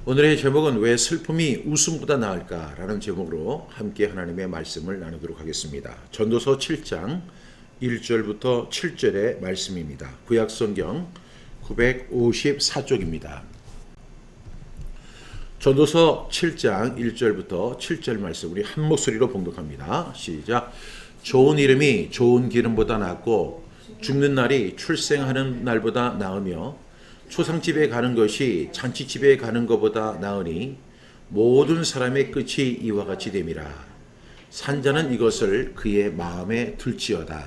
오늘의 제목은 왜 슬픔이 웃음보다 나을까라는 제목으로 함께 하나님의 말씀을 나누도록 하겠습니다. 전도서 7장 1절부터 7절의 말씀입니다. 구약성경 954쪽입니다. 전도서 7장 1절부터 7절 말씀 우리 한 목소리로 봉독합니다. 시작. 좋은 이름이 좋은 기름보다 낫고 죽는 날이 출생하는 날보다 나으며 초상집에 가는 것이 잔치집에 가는 것보다 나으니 모든 사람의 끝이 이와 같이 됨이라. 산자는 이것을 그의 마음에 들지어다.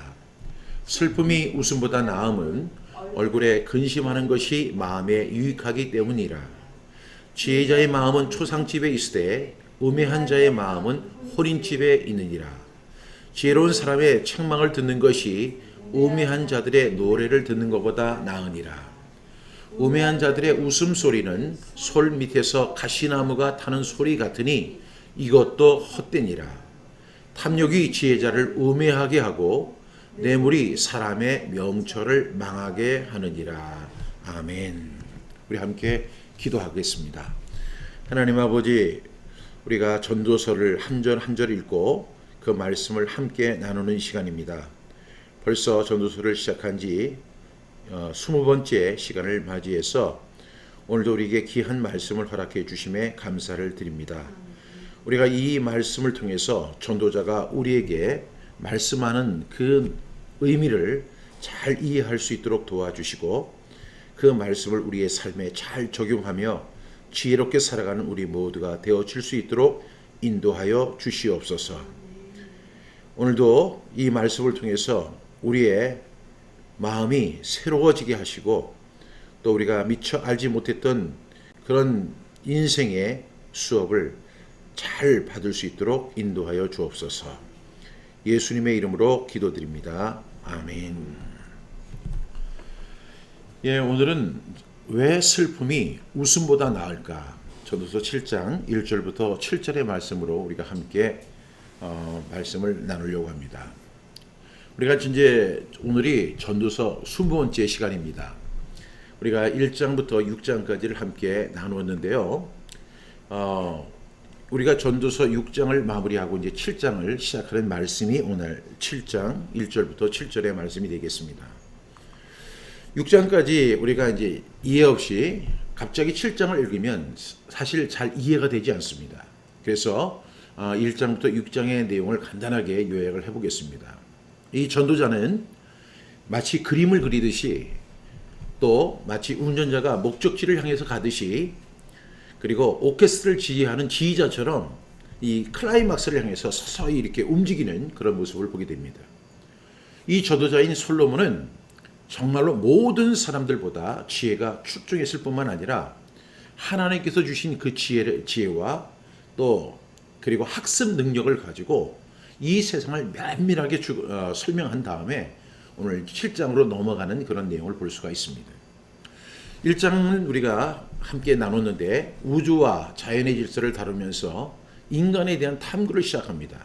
슬픔이 웃음보다 나음은 얼굴에 근심하는 것이 마음에 유익하기 때문이라. 지혜자의 마음은 초상집에 있으되 우매한 자의 마음은 혼인집에 있느니라. 지혜로운 사람의 책망을 듣는 것이 우매한 자들의 노래를 듣는 것보다 나으니라. 우매한 자들의 웃음소리는 솔 밑에서 가시나무가 타는 소리 같으니 이것도 헛되니라. 탐욕이 지혜자를 우매하게 하고 뇌물이 사람의 명철을 망하게 하느니라. 아멘. 우리 함께 기도하겠습니다. 하나님 아버지, 우리가 전도서를 한 절 한 절 읽고 그 말씀을 함께 나누는 시간입니다. 벌써 전도서를 시작한 지 20번째 시간을 맞이해서 오늘도 우리에게 귀한 말씀을 허락해 주심에 감사를 드립니다. 우리가 이 말씀을 통해서 전도자가 우리에게 말씀하는 그 의미를 잘 이해할 수 있도록 도와주시고 그 말씀을 우리의 삶에 잘 적용하며 지혜롭게 살아가는 우리 모두가 되어질 수 있도록 인도하여 주시옵소서. 오늘도 이 말씀을 통해서 우리의 마음이 새로워지게 하시고 또 우리가 미처 알지 못했던 그런 인생의 수업을 잘 받을 수 있도록 인도하여 주옵소서. 예수님의 이름으로 기도드립니다. 아멘. 오늘은 왜 슬픔이 웃음보다 나을까? 전도서 7장 1절부터 7절의 말씀으로 우리가 함께 말씀을 나누려고 합니다. 우리가 이제 오늘이 전도서 20번째 시간입니다. 우리가 1장부터 6장까지를 함께 나누었는데요. 우리가 전도서 6장을 마무리하고 이제 7장을 시작하는 말씀이 오늘 7장 1절부터 7절의 말씀이 되겠습니다. 6장까지 우리가 이제 이해 없이 갑자기 7장을 읽으면 사실 잘 이해가 되지 않습니다. 그래서 1장부터 6장의 내용을 간단하게 요약을 해보겠습니다. 이 전도자는 마치 그림을 그리듯이 또 마치 운전자가 목적지를 향해서 가듯이 그리고 오케스트라를 지휘하는 지휘자처럼 이 클라이막스를 향해서 서서히 이렇게 움직이는 그런 모습을 보게 됩니다. 이 전도자인 솔로몬은 정말로 모든 사람들보다 지혜가 출중했을 뿐만 아니라 하나님께서 주신 그 지혜와 또 그리고 학습 능력을 가지고 이 세상을 면밀하게 설명한 다음에 오늘 7장으로 넘어가는 그런 내용을 볼 수가 있습니다. 1장은 우리가 함께 나눴는데 우주와 자연의 질서를 다루면서 인간에 대한 탐구를 시작합니다.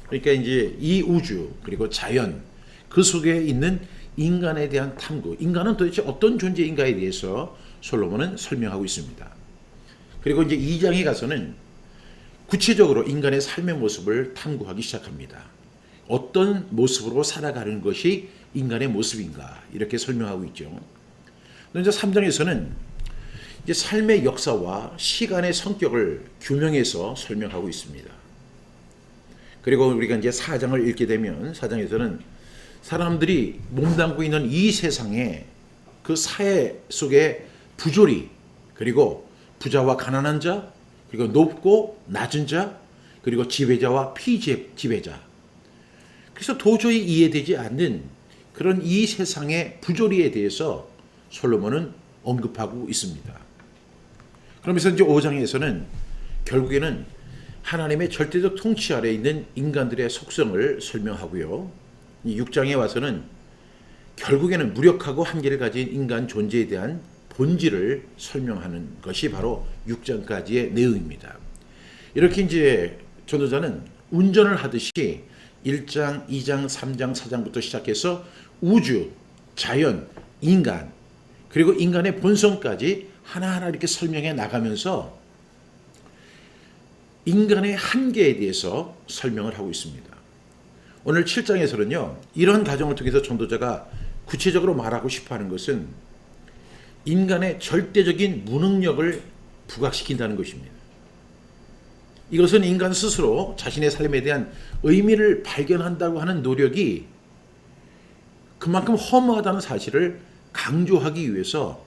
그러니까 이제 이 우주 그리고 자연 그 속에 있는 인간에 대한 탐구, 인간은 도대체 어떤 존재인가에 대해서 솔로몬은 설명하고 있습니다. 그리고 이제 2장에 가서는 구체적으로 인간의 삶의 모습을 탐구하기 시작합니다. 어떤 모습으로 살아가는 것이 인간의 모습인가 이렇게 설명하고 있죠. 그런데 3장에서는 이제 삶의 역사와 시간의 성격을 규명해서 설명하고 있습니다. 그리고 우리가 이제 4장을 읽게 되면 4장에서는 사람들이 몸담고 있는 이 세상의 그 사회 속의 부조리 그리고 부자와 가난한 자 그리고 높고 낮은 자 그리고 지배자와 피지배자 그래서 도저히 이해되지 않는 그런 이 세상의 부조리에 대해서 솔로몬은 언급하고 있습니다. 그러면서 이제 5장에서는 결국에는 하나님의 절대적 통치 아래 있는 인간들의 속성을 설명하고요. 이 6장에 와서는 결국에는 무력하고 한계를 가진 인간 존재에 대한 본질을 설명하는 것이 바로 6장까지의 내용입니다. 이렇게 이제 전도자는 운전을 하듯이 1장, 2장, 3장, 4장부터 시작해서 우주, 자연, 인간, 그리고 인간의 본성까지 하나하나 이렇게 설명해 나가면서 인간의 한계에 대해서 설명을 하고 있습니다. 오늘 7장에서는요. 이런 가정을 통해서 전도자가 구체적으로 말하고 싶어하는 것은 인간의 절대적인 무능력을 부각시킨다는 것입니다. 이것은 인간 스스로 자신의 삶에 대한 의미를 발견한다고 하는 노력이 그만큼 허무하다는 사실을 강조하기 위해서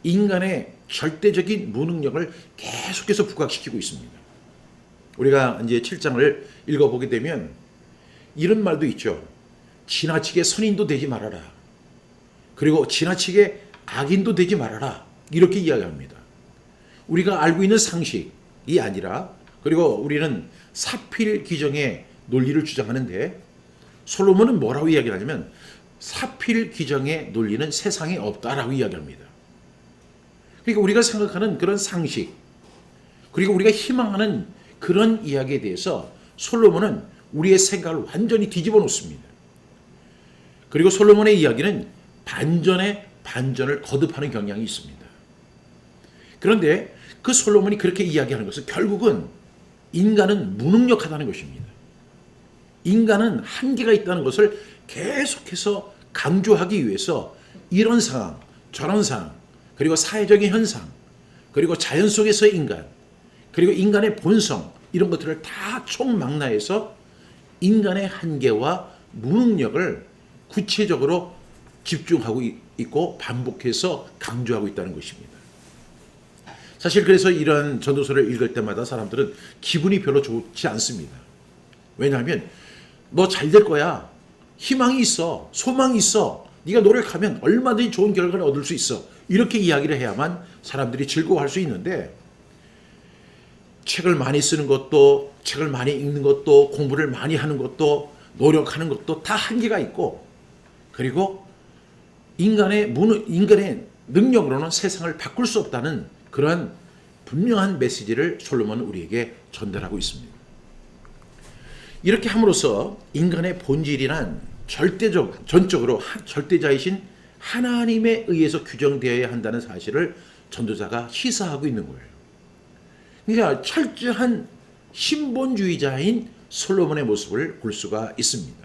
인간의 절대적인 무능력을 계속해서 부각시키고 있습니다. 우리가 이제 7장을 읽어보게 되면 이런 말도 있죠. 지나치게 선인도 되지 말아라. 그리고 지나치게 악인도 되지 말아라. 이렇게 이야기합니다. 우리가 알고 있는 상식이 아니라, 그리고 우리는 사필 규정의 논리를 주장하는데 솔로몬은 뭐라고 이야기하냐면 사필 규정의 논리는 세상에 없다라고 이야기합니다. 그러니까 우리가 생각하는 그런 상식, 그리고 우리가 희망하는 그런 이야기에 대해서 솔로몬은 우리의 생각을 완전히 뒤집어 놓습니다. 그리고 솔로몬의 이야기는 반전에 반전을 거듭하는 경향이 있습니다. 그런데 그 솔로몬이 그렇게 이야기하는 것은 결국은 인간은 무능력하다는 것입니다. 인간은 한계가 있다는 것을 계속해서 강조하기 위해서 이런 상황, 저런 상황, 그리고 사회적인 현상, 그리고 자연 속에서의 인간, 그리고 인간의 본성, 이런 것들을 다 총망라해서 인간의 한계와 무능력을 구체적으로 집중하고 있고 반복해서 강조하고 있다는 것입니다. 사실 그래서 이런 전도서를 읽을 때마다 사람들은 기분이 별로 좋지 않습니다. 왜냐하면 너 잘 될 거야. 희망이 있어. 소망이 있어. 네가 노력하면 얼마든지 좋은 결과를 얻을 수 있어. 이렇게 이야기를 해야만 사람들이 즐거워할 수 있는데, 책을 많이 쓰는 것도, 책을 많이 읽는 것도, 공부를 많이 하는 것도, 노력하는 것도 다 한계가 있고, 그리고 인간의 능력으로는 세상을 바꿀 수 없다는 그런 분명한 메시지를 솔로몬은 우리에게 전달하고 있습니다. 이렇게 함으로써 인간의 본질이란 전적으로 절대자이신 하나님에 의해서 규정되어야 한다는 사실을 전도자가 시사하고 있는 거예요. 그러니까 철저한 신본주의자인 솔로몬의 모습을 볼 수가 있습니다.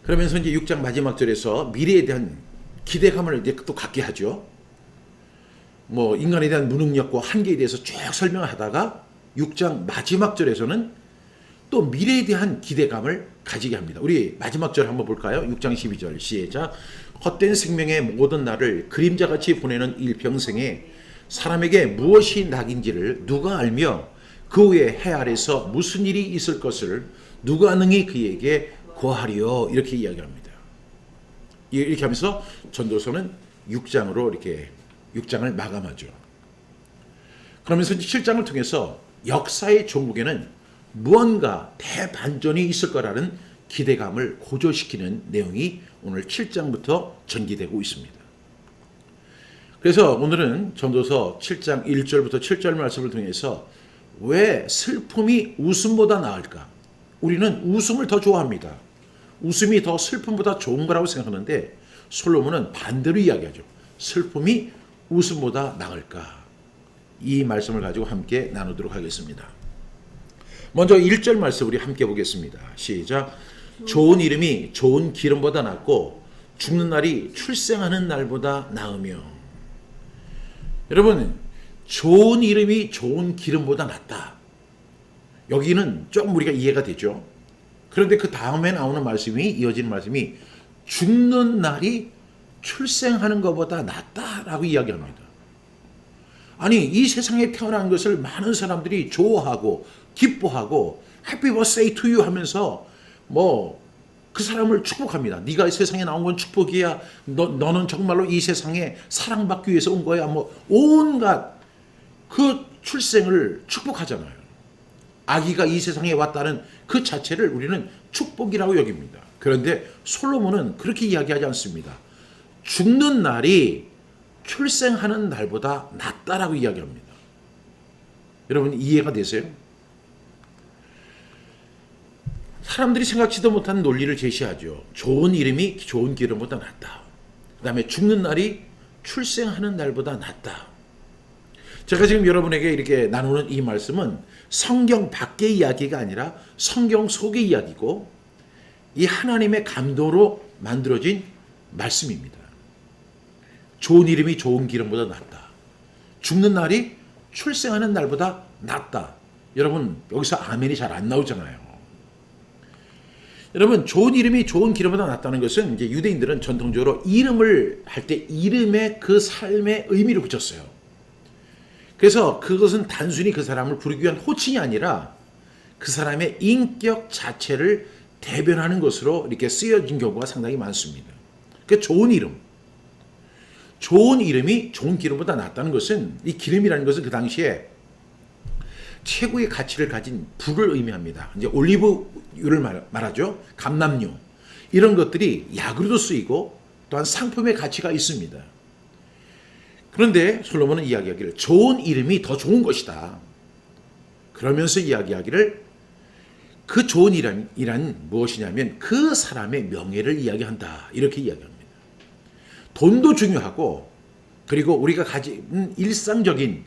그러면서 이제 6장 마지막 절에서 미래에 대한 기대감을 이제 또 갖게 하죠. 뭐 인간에 대한 무능력과 한계에 대해서 쭉 설명을 하다가 6장 마지막 절에서는 또 미래에 대한 기대감을 가지게 합니다. 우리 마지막 절 한번 볼까요? 6장 12절 시작. 헛된 생명의 모든 날을 그림자같이 보내는 일평생에 사람에게 무엇이 낙인지를 누가 알며 그 후에 해 아래서 무슨 일이 있을 것을 누가 능히 그에게 고하리요. 이렇게 이야기합니다. 이렇게 하면서 전도서는 6장으로 이렇게 6장을 마감하죠. 그러면서 7장을 통해서 역사의 종국에는 무언가 대반전이 있을 거라는 기대감을 고조시키는 내용이 오늘 7장부터 전개되고 있습니다. 그래서 오늘은 전도서 7장 1절부터 7절 말씀을 통해서 왜 슬픔이 웃음보다 나을까? 우리는 웃음을 더 좋아합니다. 웃음이 더 슬픔보다 좋은 거라고 생각하는데 솔로몬은 반대로 이야기하죠. 슬픔이 웃음보다 나을까? 이 말씀을 가지고 함께 나누도록 하겠습니다. 먼저 1절 말씀 우리 함께 보겠습니다. 시작. 좋은 이름이 좋은 기름보다 낫고 죽는 날이 출생하는 날보다 나으며. 여러분, 좋은 이름이 좋은 기름보다 낫다. 여기는 조금 우리가 이해가 되죠. 그런데 그 다음에 나오는 말씀이, 이어지는 말씀이 죽는 날이 출생하는 것보다 낫다라고 이야기합니다. 아니, 이 세상에 태어난 것을 많은 사람들이 좋아하고 기뻐하고 Happy birthday to you 하면서 뭐 그 사람을 축복합니다. 네가 이 세상에 나온 건 축복이야. 너는 정말로 이 세상에 사랑받기 위해서 온 거야. 뭐 온갖 그 출생을 축복하잖아요. 아기가 이 세상에 왔다는 그 자체를 우리는 축복이라고 여깁니다. 그런데 솔로몬은 그렇게 이야기하지 않습니다. 죽는 날이 출생하는 날보다 낫다라고 이야기합니다. 여러분 이해가 되세요? 사람들이 생각지도 못한 논리를 제시하죠. 좋은 이름이 좋은 기름보다 낫다. 그 다음에 죽는 날이 출생하는 날보다 낫다. 제가 지금 여러분에게 이렇게 나누는 이 말씀은 성경 밖의 이야기가 아니라 성경 속의 이야기고 이 하나님의 감동으로 만들어진 말씀입니다. 좋은 이름이 좋은 기름보다 낫다. 죽는 날이 출생하는 날보다 낫다. 여러분 여기서 아멘이 잘 안 나오잖아요. 여러분 좋은 이름이 좋은 기름보다 낫다는 것은 이제 유대인들은 전통적으로 이름을 할 때 이름에 그 삶의 의미를 붙였어요. 그래서 그것은 단순히 그 사람을 부르기 위한 호칭이 아니라 그 사람의 인격 자체를 대변하는 것으로 이렇게 쓰여진 경우가 상당히 많습니다. 그 좋은 이름. 좋은 이름이 좋은 기름보다 낫다는 것은 이 기름이라는 것은 그 당시에 최고의 가치를 가진 불을 의미합니다. 이제 올리브유를 말하죠. 감람유. 이런 것들이 약으로도 쓰이고 또한 상품의 가치가 있습니다. 그런데 솔로몬은 이야기하기를 좋은 이름이 더 좋은 것이다. 그러면서 이야기하기를 그 좋은 이란 무엇이냐면 그 사람의 명예를 이야기한다. 이렇게 이야기합니다. 돈도 중요하고 그리고 우리가 가진 일상적인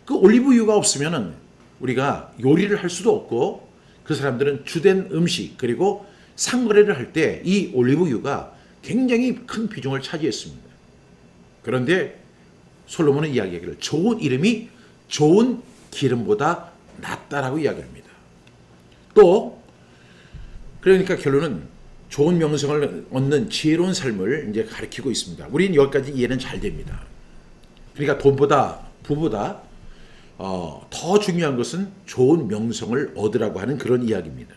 그 올리브유가 없으면은 우리가 요리를 할 수도 없고 그 사람들은 주된 음식 그리고 상거래를 할 때 이 올리브유가 굉장히 큰 비중을 차지했습니다. 그런데 솔로몬은 이야기하기를 좋은 이름이 좋은 기름보다 낫다라고 이야기합니다. 또 그러니까 결론은 좋은 명성을 얻는 지혜로운 삶을 이제 가르치고 있습니다. 우리는 여기까지 이해는 잘 됩니다. 그러니까 돈보다 부보다 더 중요한 것은 좋은 명성을 얻으라고 하는 그런 이야기입니다.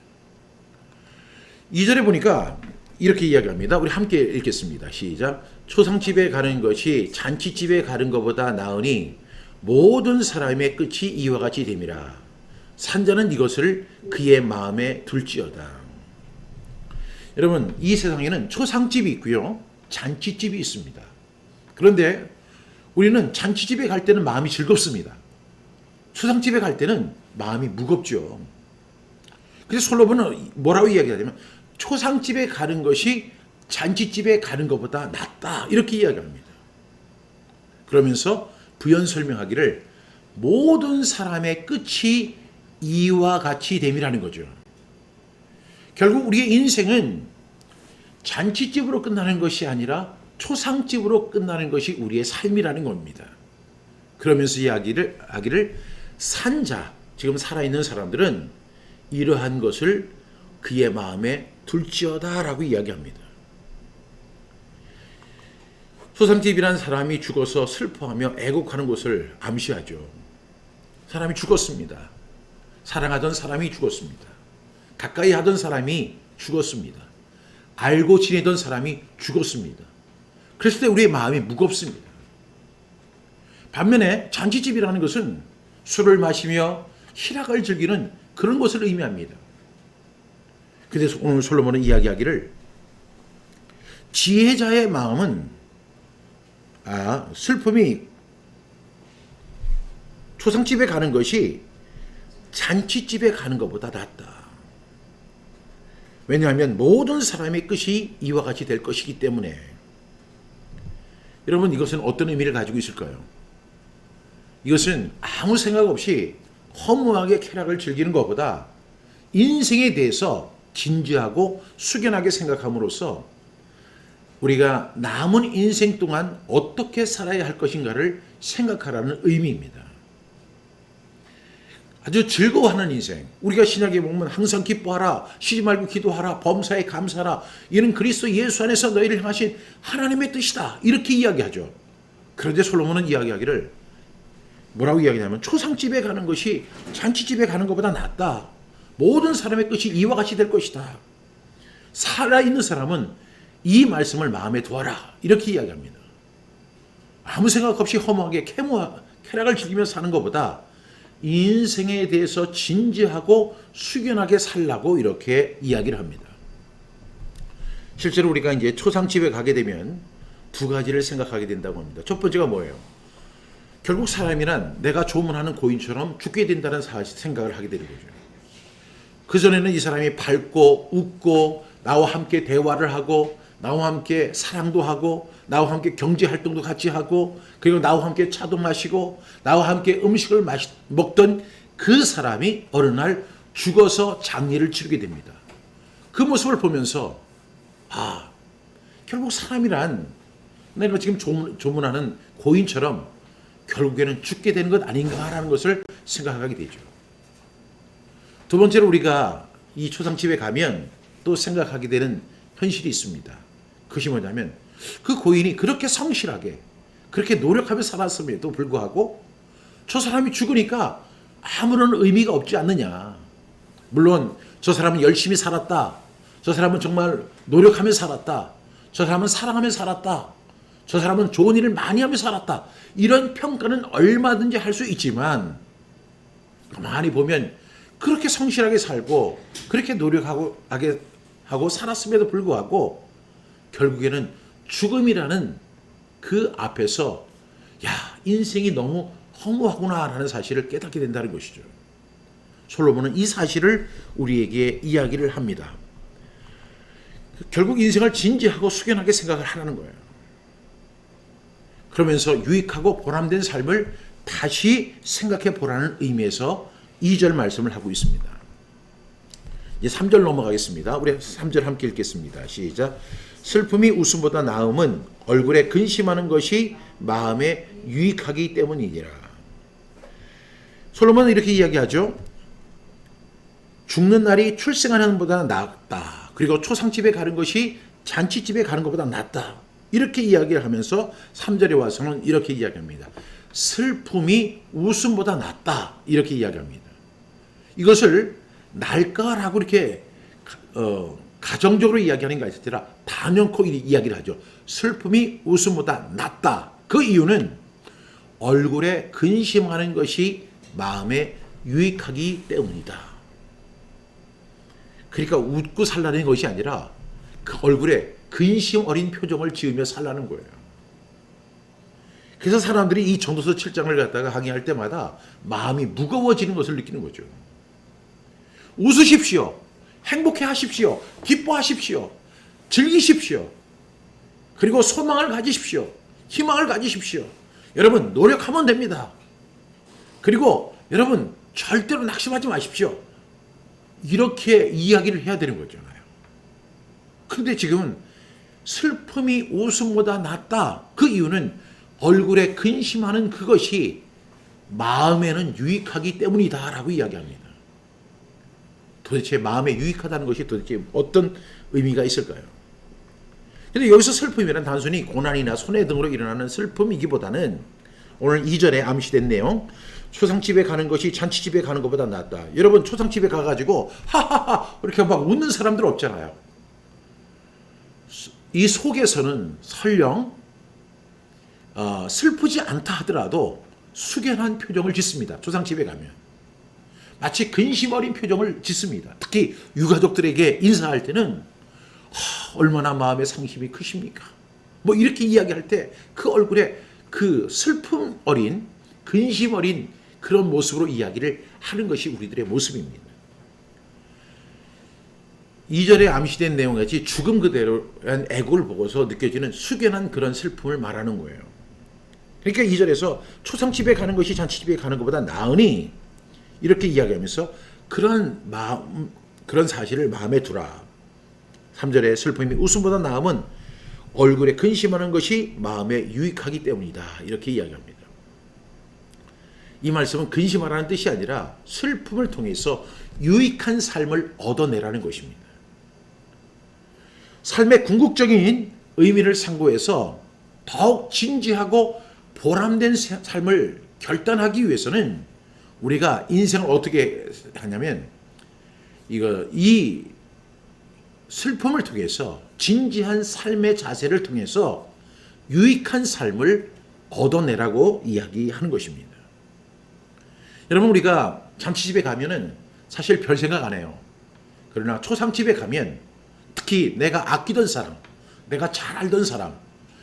2절에 보니까 이렇게 이야기합니다. 우리 함께 읽겠습니다. 시작. 초상집에 가는 것이 잔치집에 가는 것보다 나으니 모든 사람의 끝이 이와 같이 됨이라. 산자는 이것을 그의 마음에 둘지어다. 여러분 이 세상에는 초상집이 있고요. 잔치집이 있습니다. 그런데 우리는 잔치집에 갈 때는 마음이 즐겁습니다. 초상집에 갈 때는 마음이 무겁죠. 그래서 솔로몬은 뭐라고 이야기하냐면 초상집에 가는 것이 잔치집에 가는 것보다 낫다. 이렇게 이야기합니다. 그러면서 부연 설명하기를 모든 사람의 끝이 이와 같이 됨이라는 거죠. 결국 우리의 인생은 잔치집으로 끝나는 것이 아니라 초상집으로 끝나는 것이 우리의 삶이라는 겁니다. 그러면서 하기를 산자, 지금 살아있는 사람들은 이러한 것을 그의 마음에 둘지어다라고 이야기합니다. 초상집이란 사람이 죽어서 슬퍼하며 애곡하는 것을 암시하죠. 사람이 죽었습니다. 사랑하던 사람이 죽었습니다. 가까이 하던 사람이 죽었습니다. 알고 지내던 사람이 죽었습니다. 그랬을 때 우리의 마음이 무겁습니다. 반면에 잔치집이라는 것은 술을 마시며 희락을 즐기는 그런 것을 의미합니다. 그래서 오늘 솔로몬은 이야기하기를 지혜자의 마음은 슬픔이 초상집에 가는 것이 잔치집에 가는 것보다 낫다. 왜냐하면 모든 사람의 끝이 이와 같이 될 것이기 때문에. 여러분 이것은 어떤 의미를 가지고 있을까요? 이것은 아무 생각 없이 허무하게 쾌락을 즐기는 것보다 인생에 대해서 진지하고 숙연하게 생각함으로써 우리가 남은 인생 동안 어떻게 살아야 할 것인가를 생각하라는 의미입니다. 아주 즐거워하는 인생. 우리가 신약에 보면 항상 기뻐하라, 쉬지 말고 기도하라, 범사에 감사하라. 이는 그리스도 예수 안에서 너희를 향하신 하나님의 뜻이다. 이렇게 이야기하죠. 그런데 솔로몬은 이야기하기를 뭐라고 이야기하냐면 초상집에 가는 것이 잔치집에 가는 것보다 낫다. 모든 사람의 끝이 이와 같이 될 것이다. 살아있는 사람은 이 말씀을 마음에 두어라. 이렇게 이야기합니다. 아무 생각 없이 허무하게 쾌락을 즐기며 사는 것보다 인생에 대해서 진지하고 숙연하게 살라고 이렇게 이야기를 합니다. 실제로 우리가 이제 초상집에 가게 되면 두 가지를 생각하게 된다고 합니다. 첫 번째가 뭐예요? 결국 사람이란 내가 조문하는 고인처럼 죽게 된다는 생각을 하게 되는 거죠. 그전에는 이 사람이 밝고 웃고 나와 함께 대화를 하고 나와 함께 사랑도 하고 나와 함께 경제 활동도 같이 하고, 그리고 나와 함께 차도 마시고, 나와 함께 음식을 먹던 그 사람이 어느 날 죽어서 장례를 치르게 됩니다. 그 모습을 보면서 결국 사람이란 내가 지금 조문하는 고인처럼 결국에는 죽게 되는 것 아닌가라는 것을 생각하게 되죠. 두 번째로 우리가 이 초상집에 가면 또 생각하게 되는 현실이 있습니다. 그것이 뭐냐면 그 고인이 그렇게 성실하게 그렇게 노력하며 살았음에도 불구하고 저 사람이 죽으니까 아무런 의미가 없지 않느냐. 물론 저 사람은 열심히 살았다. 저 사람은 정말 노력하며 살았다. 저 사람은 사랑하며 살았다. 저 사람은 좋은 일을 많이 하며 살았다. 이런 평가는 얼마든지 할 수 있지만 가만히 보면 그렇게 성실하게 살고 그렇게 노력하고 하고 살았음에도 불구하고 결국에는 죽음이라는 그 앞에서 인생이 너무 허무하구나라는 사실을 깨닫게 된다는 것이죠. 솔로몬은 이 사실을 우리에게 이야기를 합니다. 결국 인생을 진지하고 숙연하게 생각을 하라는 거예요. 그러면서 유익하고 보람된 삶을 다시 생각해 보라는 의미에서 2절 말씀을 하고 있습니다. 이제 3절 넘어가겠습니다. 우리 3절 함께 읽겠습니다. 시작. 슬픔이 웃음보다 나음은 얼굴에 근심하는 것이 마음에 유익하기 때문이니라. 솔로몬은 이렇게 이야기하죠. 죽는 날이 출생하는 것보다 낫다. 그리고 초상집에 가는 것이 잔치집에 가는 것보다 낫다. 이렇게 이야기를 하면서 3절에 와서는 이렇게 이야기합니다. 슬픔이 웃음보다 낫다. 이렇게 이야기합니다. 이것을 날까라고 이렇게 가정적으로 이야기하는 게 아니라 단연코 이야기를 하죠. 슬픔이 웃음보다 낫다. 그 이유는 얼굴에 근심하는 것이 마음에 유익하기 때문이다. 그러니까 웃고 살라는 것이 아니라 그 얼굴에 근심 어린 표정을 지으며 살라는 거예요. 그래서 사람들이 이 전도서 7장을 갖다가 항의할 때마다 마음이 무거워지는 것을 느끼는 거죠. 웃으십시오. 행복해 하십시오. 기뻐하십시오. 즐기십시오. 그리고 소망을 가지십시오. 희망을 가지십시오. 여러분 노력하면 됩니다. 그리고 여러분 절대로 낙심하지 마십시오. 이렇게 이야기를 해야 되는 거잖아요. 그런데 지금은 슬픔이 웃음보다 낫다. 그 이유는 얼굴에 근심하는 그것이 마음에는 유익하기 때문이다 라고 이야기합니다. 도대체 마음에 유익하다는 것이 도대체 어떤 의미가 있을까요? 그런데 여기서 슬픔이란 단순히 고난이나 손해 등으로 일어나는 슬픔이기보다는 오늘 2절에 암시된 내용, 초상집에 가는 것이 잔치집에 가는 것보다 낫다. 여러분 초상집에 가가지고 하하하 이렇게 막 웃는 사람들 없잖아요. 이 속에서는 설령 슬프지 않다 하더라도 숙연한 표정을 짓습니다. 초상집에 가면 마치 근심 어린 표정을 짓습니다. 특히 유가족들에게 인사할 때는 얼마나 마음의 상심이 크십니까? 뭐 이렇게 이야기할 때 그 얼굴에 그 슬픔 어린 근심 어린 그런 모습으로 이야기를 하는 것이 우리들의 모습입니다. 2절에 암시된 내용같이 죽음 그대로란 애고를 보고서 느껴지는 숙연한 그런 슬픔을 말하는 거예요. 그러니까 2절에서 초상집에 가는 것이 잔치집에 가는 것보다 나으니 이렇게 이야기하면서 그런 사실을 마음에 두라. 3절에 슬픔이 웃음보다 나음은 얼굴에 근심하는 것이 마음에 유익하기 때문이다. 이렇게 이야기합니다. 이 말씀은 근심하라는 뜻이 아니라 슬픔을 통해서 유익한 삶을 얻어내라는 것입니다. 삶의 궁극적인 의미를 상고해서 더욱 진지하고 보람된 삶을 결단하기 위해서는 우리가 인생을 어떻게 하냐면 이 슬픔을 통해서 진지한 삶의 자세를 통해서 유익한 삶을 얻어내라고 이야기하는 것입니다. 여러분 우리가 잔치집에 가면은 사실 별 생각 안 해요. 그러나 초상집에 가면 특히 내가 아끼던 사람, 내가 잘 알던 사람,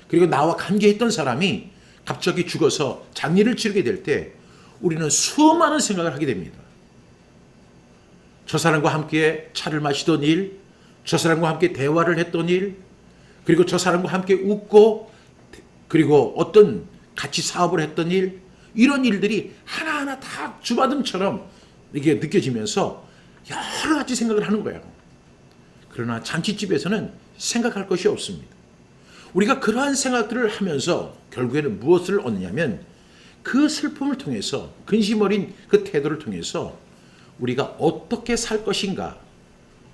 그리고 나와 관계했던 사람이 갑자기 죽어서 장례를 치르게 될 때 우리는 수많은 생각을 하게 됩니다. 저 사람과 함께 차를 마시던 일, 저 사람과 함께 대화를 했던 일, 그리고 저 사람과 함께 웃고 그리고 어떤 같이 사업을 했던 일, 이런 일들이 하나하나 다 주마등처럼 이게 느껴지면서 여러 가지 생각을 하는 거예요. 그러나 잔치집에서는 생각할 것이 없습니다. 우리가 그러한 생각들을 하면서 결국에는 무엇을 얻느냐면 그 슬픔을 통해서, 근심 어린 그 태도를 통해서 우리가 어떻게 살 것인가,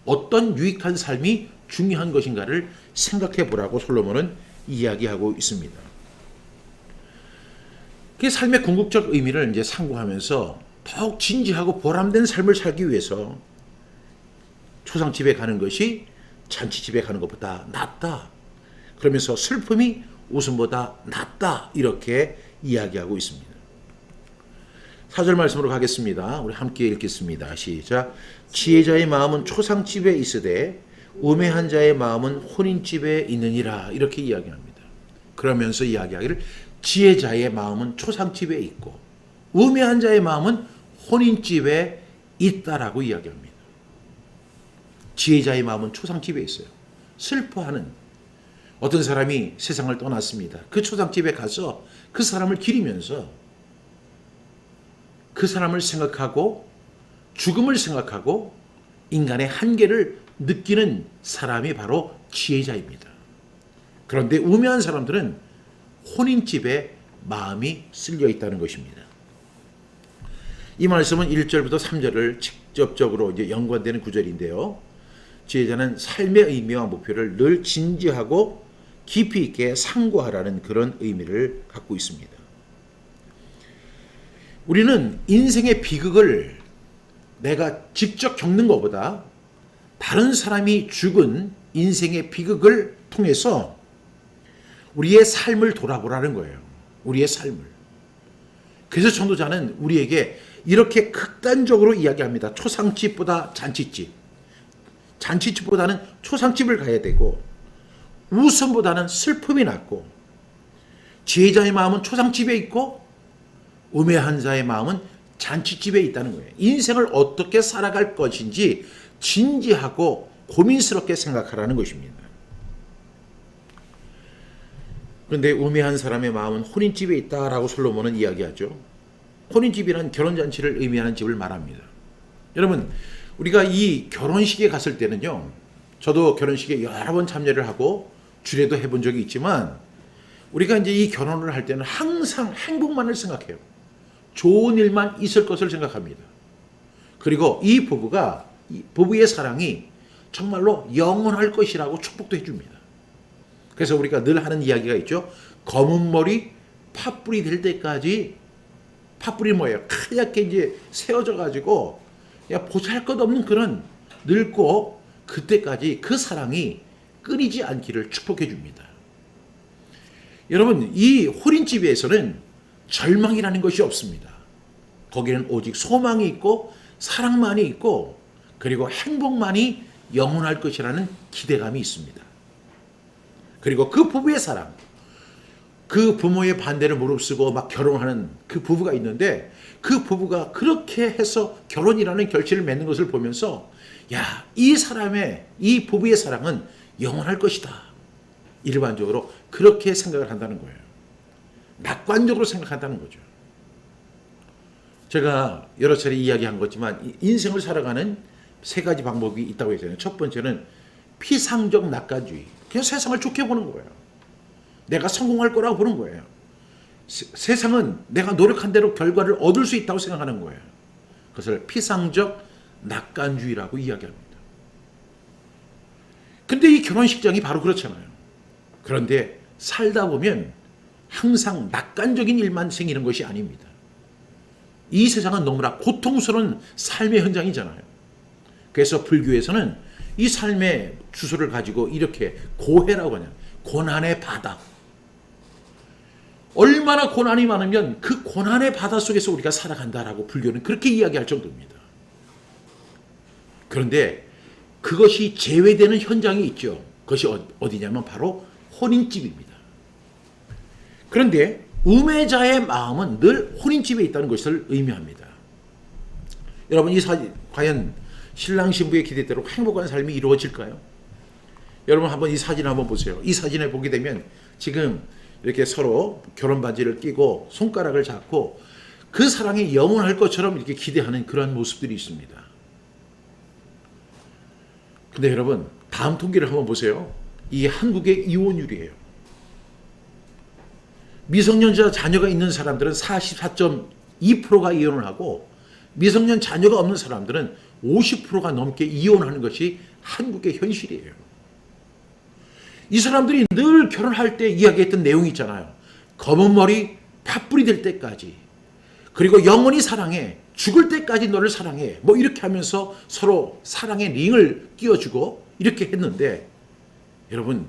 어떤 유익한 삶이 중요한 것인가를 생각해 보라고 솔로몬은 이야기하고 있습니다. 그 삶의 궁극적 의미를 이제 상고하면서 더욱 진지하고 보람된 삶을 살기 위해서 초상집에 가는 것이 잔치집에 가는 것보다 낫다. 그러면서 슬픔이 웃음보다 낫다. 이렇게 이야기하고 있습니다. 4절 말씀으로 가겠습니다. 우리 함께 읽겠습니다. 시작. 지혜자의 마음은 초상집에 있으되 우매한 자의 마음은 혼인집에 있느니라. 이렇게 이야기합니다. 그러면서 이야기하기를 지혜자의 마음은 초상집에 있고 우매한 자의 마음은 혼인집에 있다라고 이야기합니다. 지혜자의 마음은 초상집에 있어요. 슬퍼하는 어떤 사람이 세상을 떠났습니다. 그 초상집에 가서 그 사람을 기리면서 그 사람을 생각하고 죽음을 생각하고 인간의 한계를 느끼는 사람이 바로 지혜자입니다. 그런데 우매한 사람들은 혼인집에 마음이 쓸려 있다는 것입니다. 이 말씀은 1절부터 3절을 직접적으로 이제 연관되는 구절인데요. 지혜자는 삶의 의미와 목표를 늘 진지하고 깊이 있게 상고하라는 그런 의미를 갖고 있습니다. 우리는 인생의 비극을 내가 직접 겪는 것보다 다른 사람이 죽은 인생의 비극을 통해서 우리의 삶을 돌아보라는 거예요. 우리의 삶을. 그래서 전도자는 우리에게 이렇게 극단적으로 이야기합니다. 초상집보다 잔치집. 잔치집보다는 초상집을 가야 되고 웃음보다는 슬픔이 낫고 지혜자의 마음은 초상집에 있고 우매한 자의 마음은 잔치집에 있다는 거예요. 인생을 어떻게 살아갈 것인지 진지하고 고민스럽게 생각하라는 것입니다. 그런데 우매한 사람의 마음은 혼인집에 있다라고 솔로몬은 이야기하죠. 혼인집이란 결혼잔치를 의미하는 집을 말합니다. 여러분, 우리가 이 결혼식에 갔을 때는요, 저도 결혼식에 여러 번 참여를 하고 주례도 해본 적이 있지만 우리가 이제 이 결혼을 할 때는 항상 행복만을 생각해요. 좋은 일만 있을 것을 생각합니다. 그리고 이 부부의 사랑이 정말로 영원할 것이라고 축복도 해줍니다. 그래서 우리가 늘 하는 이야기가 있죠. 검은 머리 팥불이 될 때까지, 팥불이 뭐예요? 하얗게 이제 세워져 가지고 보잘것없는 그런 늙고 그때까지 그 사랑이 끊이지 않기를 축복해 줍니다. 여러분, 이 혼인집에서는 절망이라는 것이 없습니다. 거기는 오직 소망이 있고 사랑만이 있고 그리고 행복만이 영원할 것이라는 기대감이 있습니다. 그리고 그 부부의 사랑, 그 부모의 반대를 무릅쓰고 막 결혼하는 그 부부가 있는데 그 부부가 그렇게 해서 결혼이라는 결실을 맺는 것을 보면서 야, 이 부부의 사랑은 영원할 것이다. 일반적으로 그렇게 생각을 한다는 거예요. 낙관적으로 생각한다는 거죠. 제가 여러 차례 이야기한 거지만 인생을 살아가는 세 가지 방법이 있다고 했잖아요. 첫 번째는 피상적 낙관주의. 그냥 세상을 좋게 보는 거예요. 내가 성공할 거라고 보는 거예요. 세상은 내가 노력한 대로 결과를 얻을 수 있다고 생각하는 거예요. 그것을 피상적 낙관주의라고 이야기합니다. 근데 이 결혼식장이 바로 그렇잖아요. 그런데 살다 보면 항상 낙관적인 일만 생기는 것이 아닙니다. 이 세상은 너무나 고통스러운 삶의 현장이잖아요. 그래서 불교에서는 이 삶의 주소를 가지고 이렇게 고해라고 하냐, 고난의 바다. 얼마나 고난이 많으면 그 고난의 바다 속에서 우리가 살아간다라고 불교는 그렇게 이야기할 정도입니다. 그런데 그것이 제외되는 현장이 있죠. 그것이 어디냐면 바로 혼인집입니다. 그런데 우매자의 마음은 늘 혼인집에 있다는 것을 의미합니다. 여러분, 이 사진 과연 신랑 신부의 기대대로 행복한 삶이 이루어질까요? 여러분 한번 이 사진 한번 보세요. 이 사진을 보게 되면 지금 이렇게 서로 결혼 반지를 끼고 손가락을 잡고 그 사랑이 영원할 것처럼 이렇게 기대하는 그런 모습들이 있습니다. 근데 여러분, 다음 통계를 한번 보세요. 이 한국의 이혼율이에요. 미성년자 자녀가 있는 사람들은 44.2%가 이혼을 하고 미성년 자녀가 없는 사람들은 50%가 넘게 이혼하는 것이 한국의 현실이에요. 이 사람들이 늘 결혼할 때 이야기했던 내용이 있잖아요. 검은 머리 팥불이 될 때까지, 그리고 영원히 사랑해, 죽을 때까지 너를 사랑해, 뭐 이렇게 하면서 서로 사랑의 링을 끼워주고 이렇게 했는데, 여러분,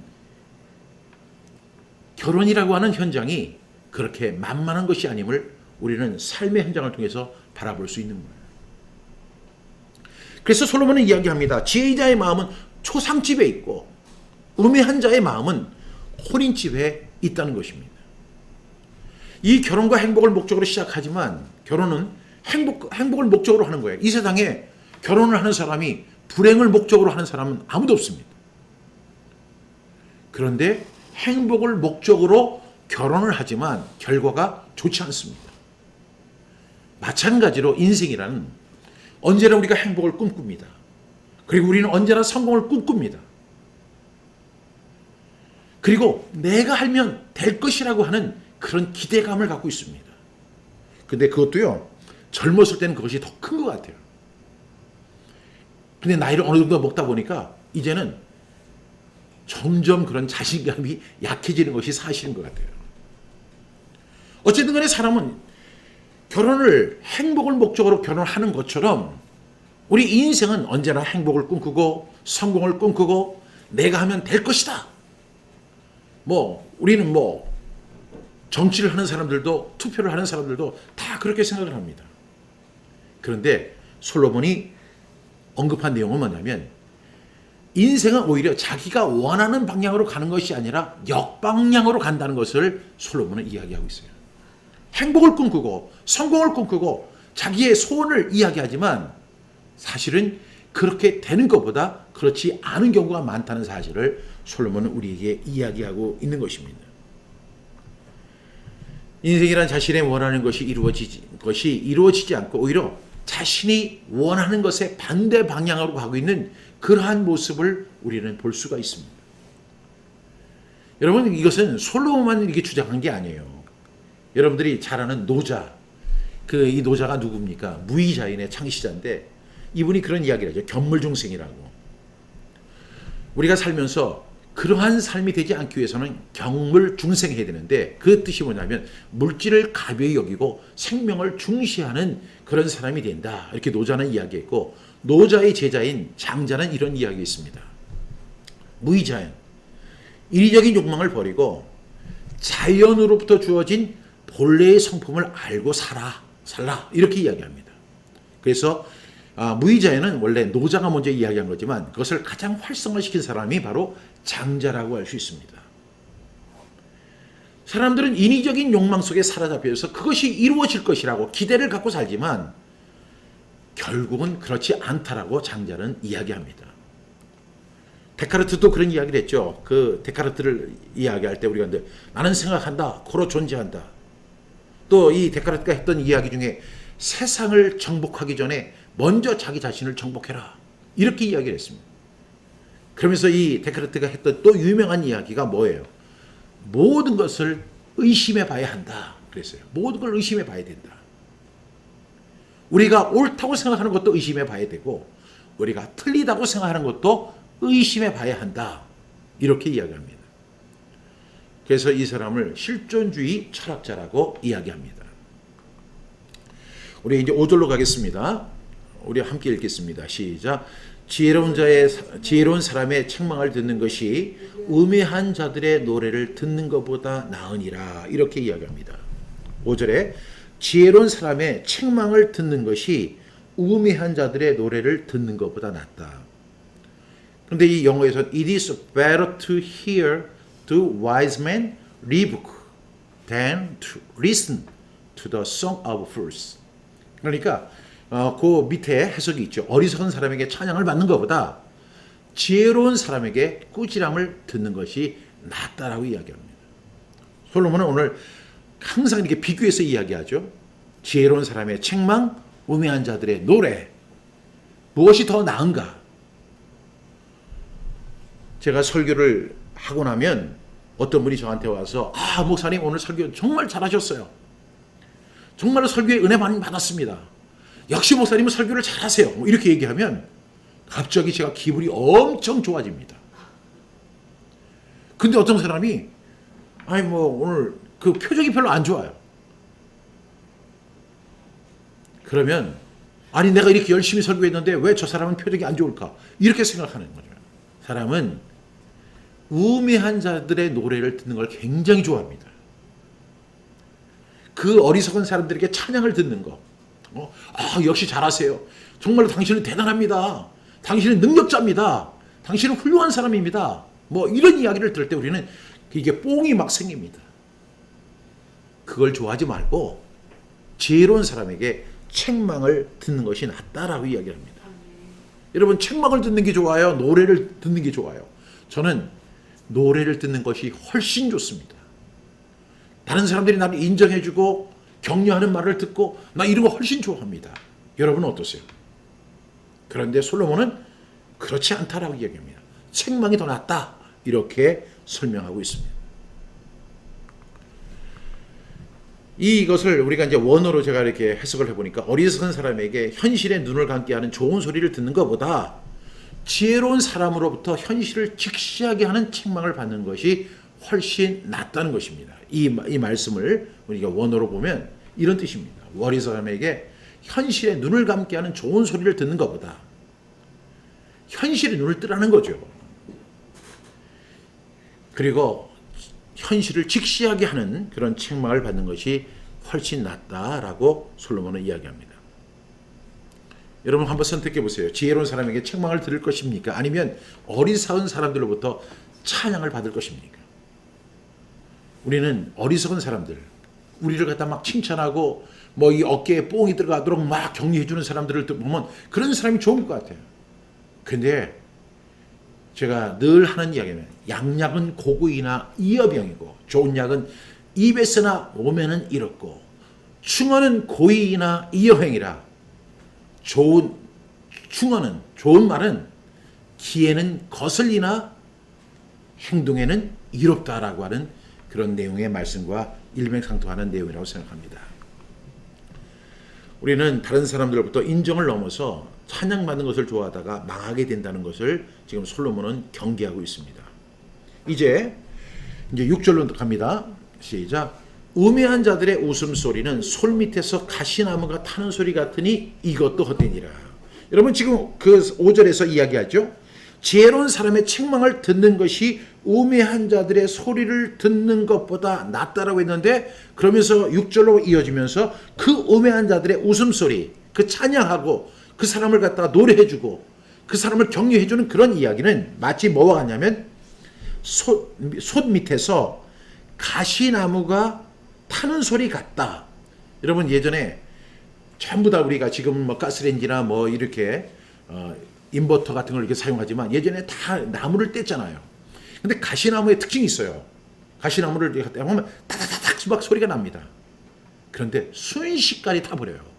결혼이라고 하는 현장이 그렇게 만만한 것이 아님을 우리는 삶의 현장을 통해서 바라볼 수 있는 거예요. 그래서 솔로몬은 이야기합니다. 지혜자의 마음은 초상집에 있고 우매한 자의 마음은 혼인집에 있다는 것입니다. 이 결혼과 행복을 목적으로 시작하지만 결혼은 행복을 목적으로 하는 거예요. 이 세상에 결혼을 하는 사람이 불행을 목적으로 하는 사람은 아무도 없습니다. 그런데 행복을 목적으로 결혼을 하지만 결과가 좋지 않습니다. 마찬가지로 인생이란 언제나 우리가 행복을 꿈꿉니다. 그리고 우리는 언제나 성공을 꿈꿉니다. 그리고 내가 하면 될 것이라고 하는 그런 기대감을 갖고 있습니다. 근데 그것도요, 젊었을 때는 그것이 더 큰 것 같아요. 근데 나이를 어느 정도 먹다 보니까 이제는 점점 그런 자신감이 약해지는 것이 사실인 것 같아요. 어쨌든 간에 사람은 결혼을 행복을 목적으로 결혼하는 것처럼 우리 인생은 언제나 행복을 꿈꾸고 성공을 꿈꾸고 내가 하면 될 것이다. 우리는 정치를 하는 사람들도 투표를 하는 사람들도 다 그렇게 생각을 합니다. 그런데 솔로몬이 언급한 내용은 뭐냐면 인생은 오히려 자기가 원하는 방향으로 가는 것이 아니라 역방향으로 간다는 것을 솔로몬은 이야기하고 있어요. 행복을 꿈꾸고 성공을 꿈꾸고 자기의 소원을 이야기하지만 사실은 그렇게 되는 것보다 그렇지 않은 경우가 많다는 사실을 솔로몬은 우리에게 이야기하고 있는 것입니다. 인생이란 자신의 원하는 것이 이루어지지 않고 오히려 자신이 원하는 것의 반대 방향으로 가고 있는 그러한 모습을 우리는 볼 수가 있습니다. 여러분, 이것은 솔로몬만 이렇게 주장한 게 아니에요. 여러분들이 잘 아는 노자, 이 노자가 누굽니까? 무의자인의 창시자인데 이분이 그런 이야기를 하죠. 견물중생이라고. 우리가 살면서 그러한 삶이 되지 않기 위해서는 경물중생해야 되는데 그 뜻이 뭐냐면 물질을 가벼이 여기고 생명을 중시하는 그런 사람이 된다. 이렇게 노자는 이야기했고, 노자의 제자인 장자는 이런 이야기가 있습니다. 무의자연, 인위적인 욕망을 버리고 자연으로부터 주어진 본래의 성품을 알고 살라 이렇게 이야기합니다. 그래서 무의자연은 원래 노자가 먼저 이야기한 거지만 그것을 가장 활성화시킨 사람이 바로 장자라고 할 수 있습니다. 사람들은 인위적인 욕망 속에 사로잡혀서 그것이 이루어질 것이라고 기대를 갖고 살지만 결국은 그렇지 않다라고 장자는 이야기합니다. 데카르트도 그런 이야기를 했죠. 그 데카르트를 이야기할 때 우리가 나는 생각한다, 고로 존재한다. 또 이 데카르트가 했던 이야기 중에 세상을 정복하기 전에 먼저 자기 자신을 정복해라. 이렇게 이야기를 했습니다. 그러면서 이 데카르트가 했던 또 유명한 이야기가 뭐예요? 모든 것을 의심해 봐야 한다. 그랬어요. 모든 걸 의심해 봐야 된다. 우리가 옳다고 생각하는 것도 의심해 봐야 되고 우리가 틀리다고 생각하는 것도 의심해 봐야 한다. 이렇게 이야기합니다. 그래서 이 사람을 실존주의 철학자라고 이야기합니다. 우리 이제 5절로 가겠습니다. 우리 함께 읽겠습니다. 시작. 지혜로운 사람의 책망을 듣는 것이 우매한 자들의 노래를 듣는 것보다 나으니라. 이렇게 이야기합니다. 5절에 지혜로운 사람의 책망을 듣는 것이 우매한 자들의 노래를 듣는 것보다 낫다. 그런데 이 영어에서는 It is better to hear the wise man rebuke than to listen to the song of fools. 그러니까 그 밑에 해석이 있죠. 어리석은 사람에게 찬양을 받는 것보다 지혜로운 사람에게 꾸지람을 듣는 것이 낫다라고 이야기합니다. 솔로몬은 오늘 항상 이렇게 비교해서 이야기하죠. 지혜로운 사람의 책망, 우매한 자들의 노래. 무엇이 더 나은가? 제가 설교를 하고 나면 어떤 분이 저한테 와서 목사님 오늘 설교 정말 잘하셨어요. 정말로 설교에 은혜 많이 받았습니다. 역시 목사님은 설교를 잘하세요. 뭐 이렇게 얘기하면 갑자기 제가 기분이 엄청 좋아집니다. 근데 어떤 사람이 오늘 그 표정이 별로 안 좋아요. 그러면 내가 이렇게 열심히 설교했는데 왜 저 사람은 표정이 안 좋을까? 이렇게 생각하는 거죠. 사람은 우매한 자들의 노래를 듣는 걸 굉장히 좋아합니다. 그 어리석은 사람들에게 찬양을 듣는 거. 역시 잘하세요. 정말로 당신은 대단합니다. 당신은 능력자입니다. 당신은 훌륭한 사람입니다. 뭐 이런 이야기를 들을 때 우리는 이게 뽕이 막 생깁니다. 그걸 좋아하지 말고 지혜로운 사람에게 책망을 듣는 것이 낫다라고 이야기합니다. 여러분 책망을 듣는 게 좋아요? 노래를 듣는 게 좋아요? 저는 노래를 듣는 것이 훨씬 좋습니다. 다른 사람들이 나를 인정해주고 격려하는 말을 듣고 나 이런 거 훨씬 좋아합니다. 여러분은 어떠세요? 그런데 솔로몬은 그렇지 않다라고 이야기합니다. 책망이 더 낫다 이렇게 설명하고 있습니다. 이것을 우리가 이제 원어로 제가 이렇게 해석을 해보니까 어리석은 사람에게 현실에 눈을 감게 하는 좋은 소리를 듣는 것보다 지혜로운 사람으로부터 현실을 직시하게 하는 책망을 받는 것이 훨씬 낫다는 것입니다. 이 말씀을 우리가 원어로 보면 이런 뜻입니다. 어리석은 사람에게 현실에 눈을 감게 하는 좋은 소리를 듣는 것보다 현실에 눈을 뜨라는 거죠. 그리고 현실을 직시하게 하는 그런 책망을 받는 것이 훨씬 낫다라고 솔로몬은 이야기합니다. 여러분 한번 선택해 보세요. 지혜로운 사람에게 책망을 들을 것입니까? 아니면 어리석은 사람들로부터 찬양을 받을 것입니까? 우리는 어리석은 사람들, 우리를 갖다 막 칭찬하고 뭐 이 어깨에 뽕이 들어가도록 막 격려해 주는 사람들을 보면 그런 사람이 좋은 것 같아요. 근데 제가 늘 하는 이야기는 양약은 고구이나 이어병이고 좋은 약은 입에서나 오면은 이렇고 충언은 고의이나 이어행이라. 좋은 말은 귀에는 거슬리나 행동에는 이롭다라고 하는 그런 내용의 말씀과 일맥상통하는 내용이라고 생각합니다. 우리는 다른 사람들로부터 인정을 넘어서 찬양받는 것을 좋아하다가 망하게 된다는 것을 지금 솔로몬은 경계하고 있습니다. 이제 6절로 갑니다. 시작. 우매한 자들의 웃음소리는 솔밑에서 가시나무가 타는 소리 같으니 이것도 헛되니라. 여러분 지금 그 5절에서 이야기하죠. 지혜로운 사람의 책망을 듣는 것이 우매한 자들의 소리를 듣는 것보다 낫다라고 했는데 그러면서 6절로 이어지면서 그 우매한 자들의 웃음소리, 그 찬양하고 그 사람을 갖다가 노래해주고 그 사람을 격려해주는 그런 이야기는 마치 뭐와 같냐면 솥 밑에서 가시나무가 타는 소리 같다. 여러분 예전에 전부 다 우리가 지금 뭐 가스레인지나 뭐 이렇게 인버터 같은 걸 이렇게 사용하지만 예전에 다 나무를 뗐잖아요. 근데 가시나무의 특징이 있어요. 가시나무를 이렇게 떼면 타다닥 막 소리가 납니다. 그런데 순식간에 타버려요.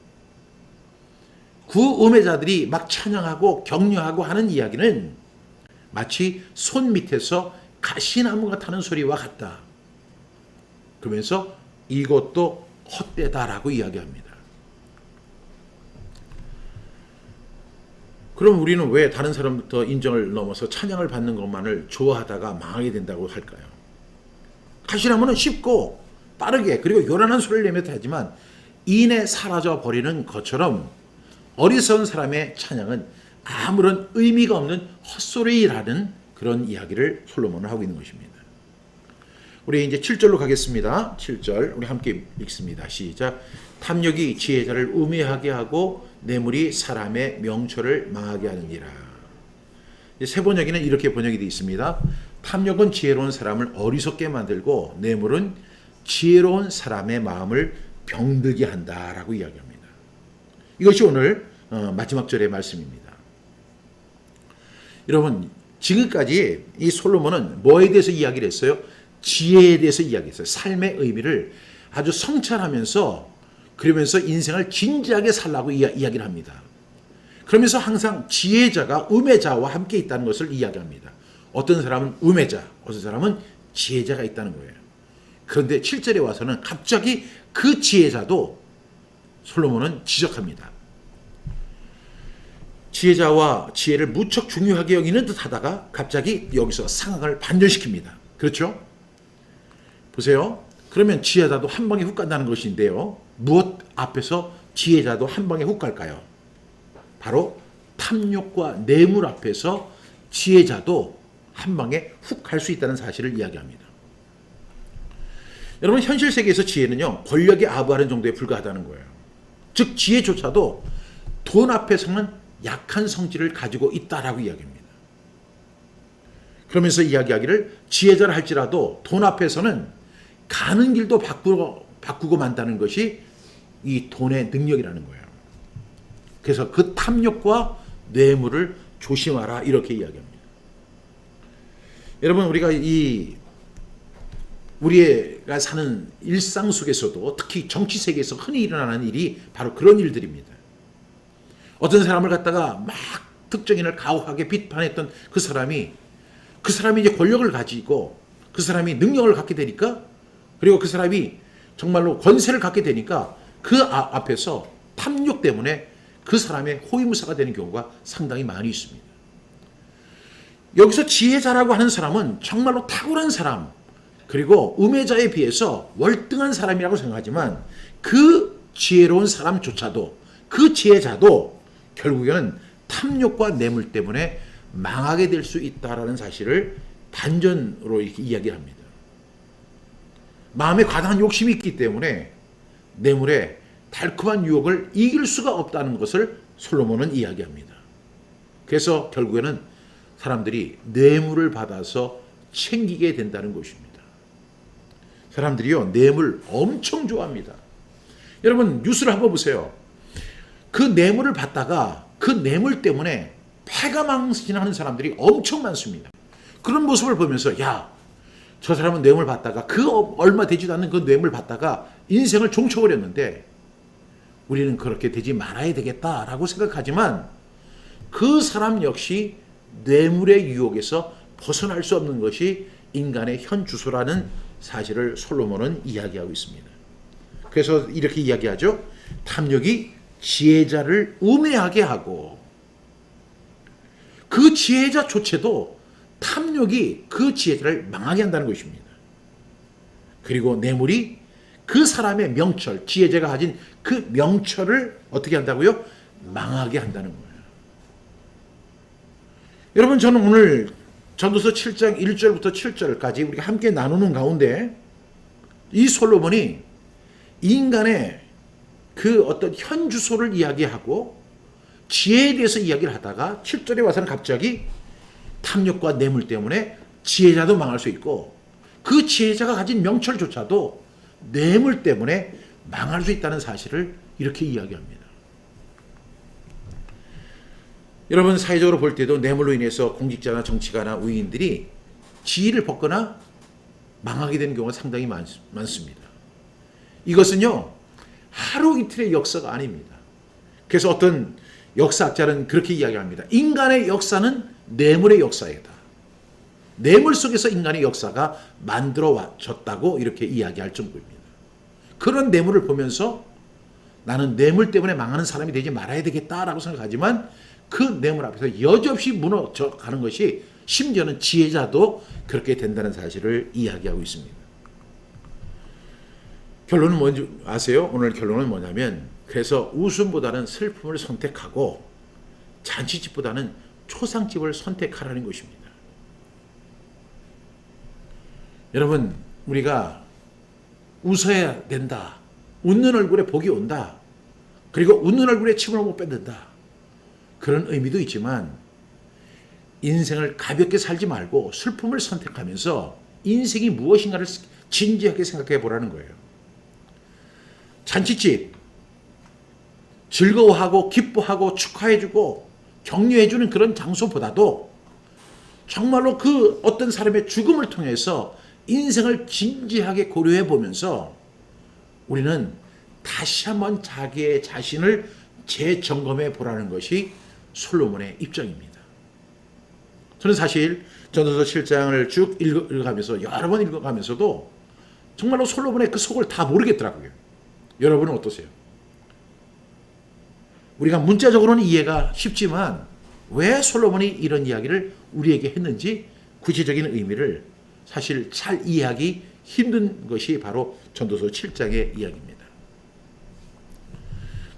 그 음해자들이 막 찬양하고 격려하고 하는 이야기는 마치 손 밑에서 가시나무가 타는 소리와 같다. 그러면서 이것도 헛되다라고 이야기합니다. 그럼 우리는 왜 다른 사람부터 인정을 넘어서 찬양을 받는 것만을 좋아하다가 망하게 된다고 할까요? 가시나무는 쉽고 빠르게 그리고 요란한 소리를 내며 하지만 이내 사라져 버리는 것처럼 어리석은 사람의 찬양은 아무런 의미가 없는 헛소리라는 그런 이야기를 솔로몬은 하고 있는 것입니다. 우리 이제 7절로 가겠습니다. 7절 우리 함께 읽습니다. 시작. 탐욕이 지혜자를 우매하게 하고 뇌물이 사람의 명철을 망하게 하느니라. 새 번역에는 이렇게 번역이 되어 있습니다. 탐욕은 지혜로운 사람을 어리석게 만들고 뇌물은 지혜로운 사람의 마음을 병들게 한다라고 이야기합니다. 이것이 오늘 마지막 절의 말씀입니다. 여러분 지금까지 이 솔로몬은 뭐에 대해서 이야기를 했어요? 지혜에 대해서 이야기했어요. 삶의 의미를 아주 성찰하면서 그러면서 인생을 진지하게 살라고 이야기를 합니다. 그러면서 항상 지혜자가 음해자와 함께 있다는 것을 이야기합니다. 어떤 사람은 음해자, 어떤 사람은 지혜자가 있다는 거예요. 그런데 7절에 와서는 갑자기 그 지혜자도 솔로몬은 지적합니다. 지혜자와 지혜를 무척 중요하게 여기는 듯 하다가 갑자기 여기서 상황을 반전시킵니다. 그렇죠? 보세요. 그러면 지혜자도 한 방에 훅 간다는 것인데요. 무엇 앞에서 지혜자도 한 방에 훅 갈까요? 바로 탐욕과 뇌물 앞에서 지혜자도 한 방에 훅 갈 수 있다는 사실을 이야기합니다. 여러분, 현실 세계에서 지혜는요, 권력에 아부하는 정도에 불과하다는 거예요. 즉 지혜조차도 돈 앞에서는 약한 성질을 가지고 있다라고 이야기합니다. 그러면서 이야기하기를 지혜자라 할지라도 돈 앞에서는 가는 길도 바꾸고 만다는 것이 이 돈의 능력이라는 거예요. 그래서 그 탐욕과 뇌물을 조심하라 이렇게 이야기합니다. 여러분, 우리가 사는 일상 속에서도 특히 정치 세계에서 흔히 일어나는 일이 바로 그런 일들입니다. 어떤 사람을 갖다가 막 특정인을 가혹하게 비판했던 그 사람이 이제 권력을 가지고 그 사람이 능력을 갖게 되니까, 그리고 그 사람이 정말로 권세를 갖게 되니까 그 앞에서 탐욕 때문에 그 사람의 호위무사가 되는 경우가 상당히 많이 있습니다. 여기서 지혜자라고 하는 사람은 정말로 탁월한 사람, 그리고 음해자에 비해서 월등한 사람이라고 생각하지만 그 지혜로운 사람조차도, 그 지혜자도 결국에는 탐욕과 뇌물 때문에 망하게 될 수 있다라는 사실을 반전으로 이렇게 이야기를 합니다. 마음에 과다한 욕심이 있기 때문에 뇌물의 달콤한 유혹을 이길 수가 없다는 것을 솔로몬은 이야기합니다. 그래서 결국에는 사람들이 뇌물을 받아서 챙기게 된다는 것입니다. 사람들이요, 뇌물 엄청 좋아합니다. 여러분, 뉴스를 한번 보세요. 그 뇌물을 받다가 그 뇌물 때문에 패가 망신하는 사람들이 엄청 많습니다. 그런 모습을 보면서 야, 저 사람은 뇌물 받다가 그 얼마 되지도 않는 그 뇌물 받다가 인생을 종쳐버렸는데 우리는 그렇게 되지 말아야 되겠다라고 생각하지만 그 사람 역시 뇌물의 유혹에서 벗어날 수 없는 것이 인간의 현 주소라는 사실을 솔로몬은 이야기하고 있습니다. 그래서 이렇게 이야기하죠. 탐욕이 지혜자를 음해하게 하고 그 지혜자조차도 탐욕이 그 지혜자를 망하게 한다는 것입니다. 그리고 뇌물이 그 사람의 명철, 지혜자가 가진 그 명철을 어떻게 한다고요? 망하게 한다는 거예요. 여러분, 저는 오늘 전도서 7장 1절부터 7절까지 우리가 함께 나누는 가운데 이 솔로몬이 인간의 그 어떤 현 주소를 이야기하고 지혜에 대해서 이야기를 하다가 7절에 와서는 갑자기 탐욕과 뇌물 때문에 지혜자도 망할 수 있고 그 지혜자가 가진 명철조차도 뇌물 때문에 망할 수 있다는 사실을 이렇게 이야기합니다. 여러분, 사회적으로 볼 때도 뇌물로 인해서 공직자나 정치가나 의인들이 지위를 벗거나 망하게 되는 경우가 상당히 많습니다. 이것은요, 하루 이틀의 역사가 아닙니다. 그래서 어떤 역사학자는 그렇게 이야기합니다. 인간의 역사는 뇌물의 역사이다. 뇌물 속에서 인간의 역사가 만들어졌다고 이렇게 이야기할 정도입니다. 그런 뇌물을 보면서 나는 뇌물 때문에 망하는 사람이 되지 말아야 되겠다라고 생각하지만 그 뇌물 앞에서 여지없이 무너져가는 것이 심지어는 지혜자도 그렇게 된다는 사실을 이야기하고 있습니다. 결론은 뭔지 아세요? 오늘 결론은 뭐냐면, 그래서 웃음보다는 슬픔을 선택하고 잔치집보다는 초상집을 선택하라는 것입니다. 여러분, 우리가 웃어야 된다. 웃는 얼굴에 복이 온다. 그리고 웃는 얼굴에 침을 못 뱉는다. 그런 의미도 있지만 인생을 가볍게 살지 말고 슬픔을 선택하면서 인생이 무엇인가를 진지하게 생각해 보라는 거예요. 잔치집, 즐거워하고 기뻐하고 축하해주고 격려해주는 그런 장소보다도 정말로 그 어떤 사람의 죽음을 통해서 인생을 진지하게 고려해 보면서 우리는 다시 한번 자기의 자신을 재점검해 보라는 것이 솔로몬의 입장입니다. 저는 사실 전도서 7장을 쭉 읽어가면서 여러 번 읽어가면서도 정말로 솔로몬의 그 속을 다 모르겠더라고요. 여러분은 어떠세요? 우리가 문자적으로는 이해가 쉽지만 왜 솔로몬이 이런 이야기를 우리에게 했는지 구체적인 의미를 사실 잘 이해하기 힘든 것이 바로 전도서 7장의 이야기입니다.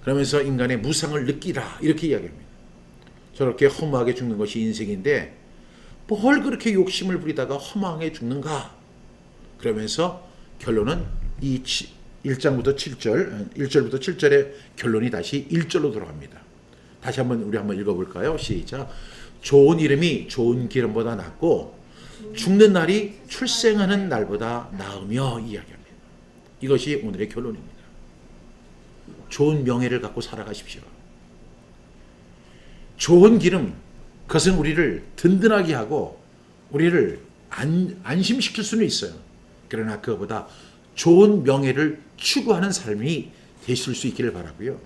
그러면서 인간의 무상을 느끼라 이렇게 이야기합니다. 저렇게 허무하게 죽는 것이 인생인데 뭘 그렇게 욕심을 부리다가 허망하게 죽는가? 그러면서 결론은 이 1장부터 7절, 1절부터 7절의 결론이 다시 1절로 돌아갑니다. 다시 우리 한번 읽어볼까요? 시작. 좋은 이름이 좋은 기름보다 낫고 죽는 날이 출생하는 날보다 나으며 이야기합니다. 이것이 오늘의 결론입니다. 좋은 명예를 갖고 살아가십시오. 좋은 기름, 그것은 우리를 든든하게 하고 우리를 안심시킬 수는 있어요. 그러나 그것보다 좋은 명예를 추구하는 삶이 되실 수 있기를 바라고요.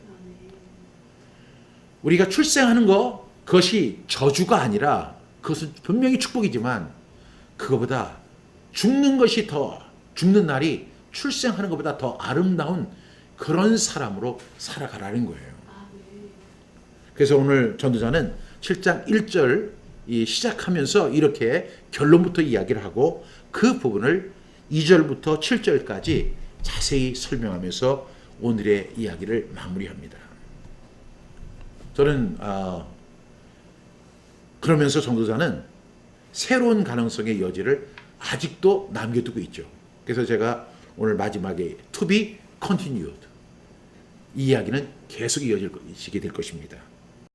우리가 출생하는 것, 그것이 저주가 아니라 그것은 분명히 축복이지만 그것보다 죽는 날이 출생하는 것보다 더 아름다운 그런 사람으로 살아가라는 거예요. 그래서 오늘 전도자는 7장 1절 시작하면서 이렇게 결론부터 이야기를 하고 그 부분을 2절부터 7절까지 자세히 설명하면서 오늘의 이야기를 마무리합니다. 저는 그러면서 전도자는 새로운 가능성의 여지를 아직도 남겨두고 있죠. 그래서 제가 오늘 마지막에 to be continued 이 이야기는 계속 이어지게 될 것입니다.